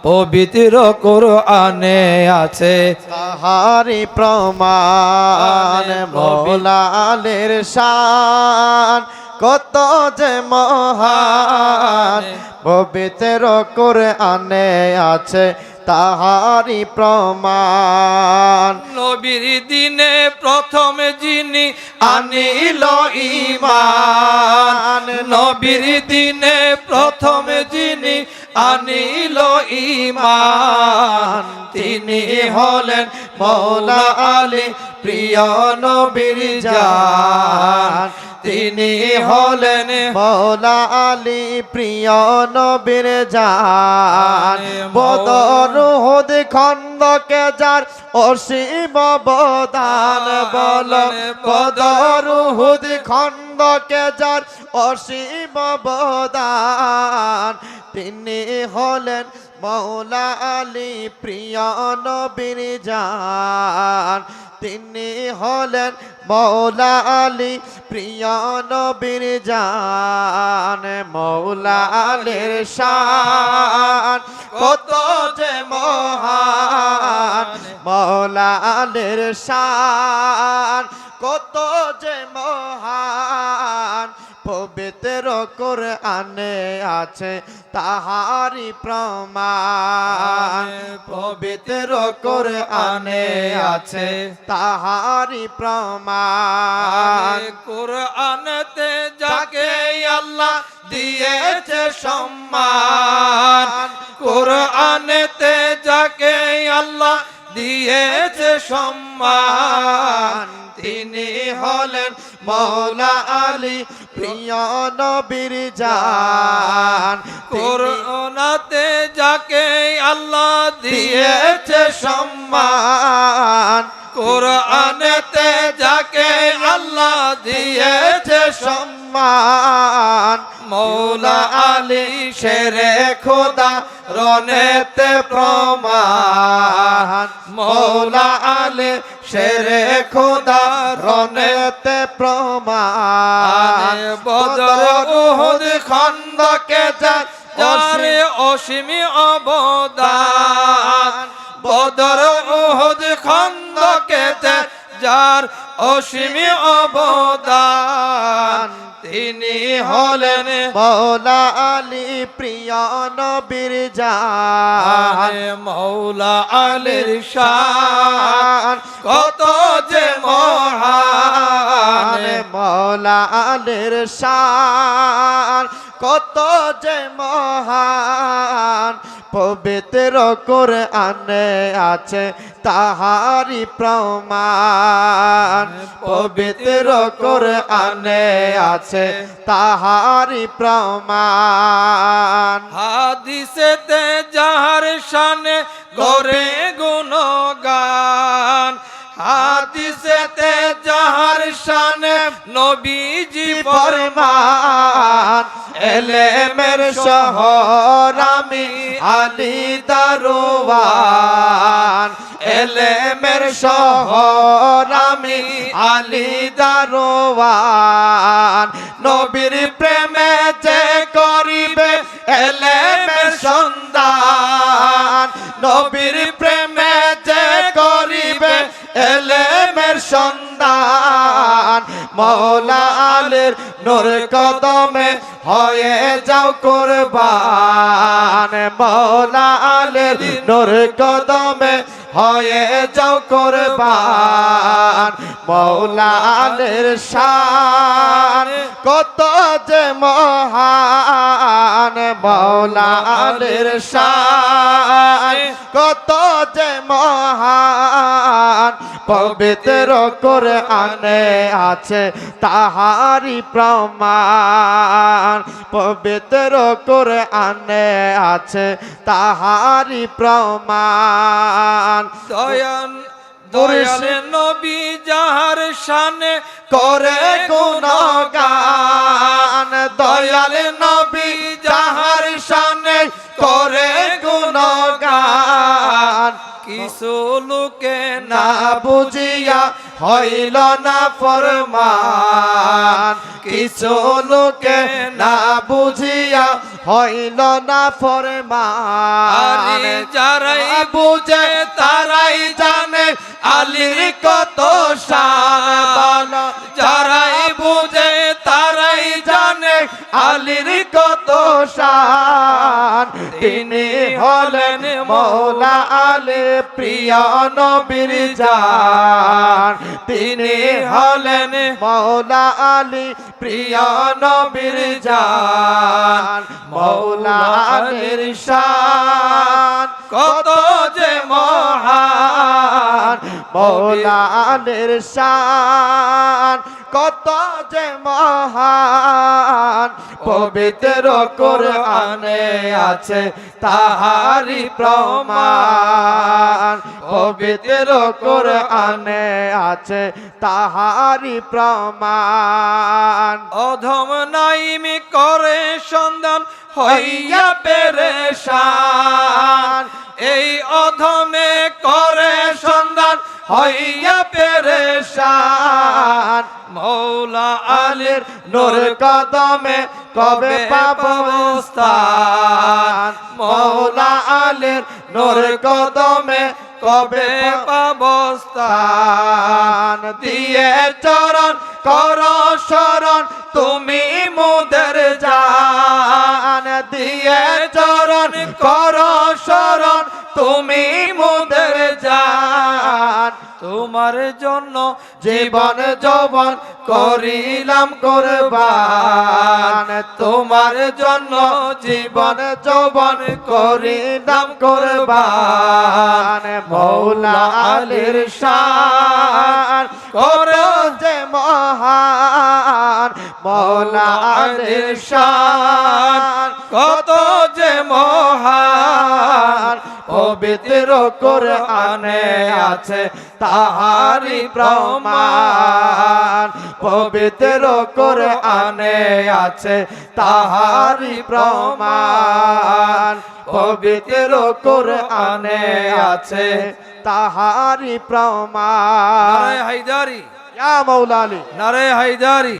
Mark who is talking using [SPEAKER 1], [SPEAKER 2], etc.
[SPEAKER 1] পবিত্র কোরআনে আছে
[SPEAKER 2] তাহারি প্রমাণ মওলা আলীর শান কত যে মহান পবিত্র কোরআনে আছে তাহারি প্রমাণ
[SPEAKER 1] নবীর দিনে প্রথম যিনি আনিল ঈমান নবীর দিনে প্রথম যিনি আনিল ঈমান তিনি হলেন
[SPEAKER 2] মওলা আলী প্রিয় নবীর জান
[SPEAKER 1] তিনি হলেন
[SPEAKER 2] মওলা আলী প্রিয় নবীর জান বদর উহুদ খন্দকে যার অসীম অবদান বল বদর উহুদ খন্দকে যার অসীম অবদান তিনি হলেন মওলা আলী প্রিয় নবীর জান তিনি হলেন মওলা আলী প্রিয় নবীর জান মওলা আলীর শান কত যে মহান মওলা আলীর শান কত যে মহান পবিত্র কোরআনে আছে তাহারি প্রমাণ পবিত্র কোরআনে আছে তাহারি প্রমাণ
[SPEAKER 1] কোরআনতে যাকে আল্লাহ দিয়েছে সম্মান কোরআনতে যাকে আল্লাহ দিয়েছে সম্মান তিনি হলেন
[SPEAKER 2] মওলা আলী প্রিয় নবীর জান
[SPEAKER 1] কোরআনতে যাকে আল্লাহ
[SPEAKER 2] দিয়েছে সম্মান
[SPEAKER 1] কোরআনতে যাকে আল্লাহ
[SPEAKER 2] দিয়েছে সম্মান
[SPEAKER 1] মওলা আলী শেরে খোদা রনেতে প্রমাণ
[SPEAKER 2] মওলা আলী শেরে খোদা রনেতে প্রমাণ
[SPEAKER 1] বদর উহুদ খন্দকে যার অসীম অবদান বদর উহুদ খন্দকে যার অসীম অবদান তিনি হলেন
[SPEAKER 2] মওলা আলী প্রিয় নবীর জান
[SPEAKER 1] মওলা আলীর শান কত যে মহান
[SPEAKER 2] মওলা আলীর শান কত যে মহান পবিত্র কোরআনে আছে তাহারি প্রমাণ পবিত্র কোরআনে আছে তাহারি প্রমাণ
[SPEAKER 1] হাদিসেতে যাহার শানে করে গুণগান হাদিসেতে যাহার শানে নবীজি
[SPEAKER 2] ফরমান এলেমের শহর আমি আলী দারোয়ান এলেমের শহর আমি আলী দারোয়ান নবীর প্রেমে যে করিবে এলেমের সন্ধান নবীর প্রেমে যে করিবে এলেমের সন্ধান মওলা আলীর নূর কদমে হয়ে যাও কুরবান মওলা আলীর নূর কদমে হয়ে যাও কুরবান মওলা আলীর শান কত যে মহান মওলা আলীর শান কত যে মহান পবিত্র কোরআনে আছে তাহারি প্রমাণ পবিত্র কোরআনে আছে তাহারি প্রমাণ
[SPEAKER 1] দয়াল নবী যাহার শানে
[SPEAKER 2] করে গুণগান দয়াল নবী যাহার শানে করে গুণগান
[SPEAKER 1] কিছু লোকে
[SPEAKER 2] না বুঝিয়া হইল না ফরমান, কিছু লোকে না বুঝিয়া হইল না ফরমান
[SPEAKER 1] আরে যারাই
[SPEAKER 2] বুঝে তারাই জানে আলীর কত শান
[SPEAKER 1] যারাই বুঝে তারাই জানে
[SPEAKER 2] আলীর কত শান তিনি হলেন মৌলা আলী প্রিয় নবীর জান তিনি হলেন মৌলা আলী প্রিয় নবীর জান মৌলা আলীর শান কত যে মহান মৌলা আলীর শান কত যে মহান পবিত্র কোরআনে আছে তাহারি প্রমাণ পবিত্র কোরআনে আছে তাহারি প্রমাণ
[SPEAKER 1] অধম নাইমি করে সন্ধান হইয়া পেরেশান এই অধমে করে সন্ধান
[SPEAKER 2] হইয়া পেরেশান
[SPEAKER 1] মৌলা
[SPEAKER 2] আলীর নূর কদমে কবে পাবো স্থান মৌলা আলীর নূর কদমে কবে পাবো স্থান দিয়ে চরণ কর শরণ তুমি মোদের জান দিয়ে চরণ কর শরণ তুমি মোদের জান
[SPEAKER 1] তোমার জন্য
[SPEAKER 2] জীবন যৌবন করিলাম কোরবান তোমার জন্য জীবন যৌবন করিলাম কোরবান মৌলা আলীর শান করো যে মহান মৌলা আলীর শান কত যে মহান পবিত্র কোরআনে আছে তাহারি প্রমাণ পবিত্র কোরআনে আছে তাহারি প্রমাণ পবিত্র কোরআনে আছে তাহারি প্রমাণ
[SPEAKER 1] নারে হায়দারি
[SPEAKER 2] ইয়া মাওলা আলী
[SPEAKER 1] নারে হায়দারি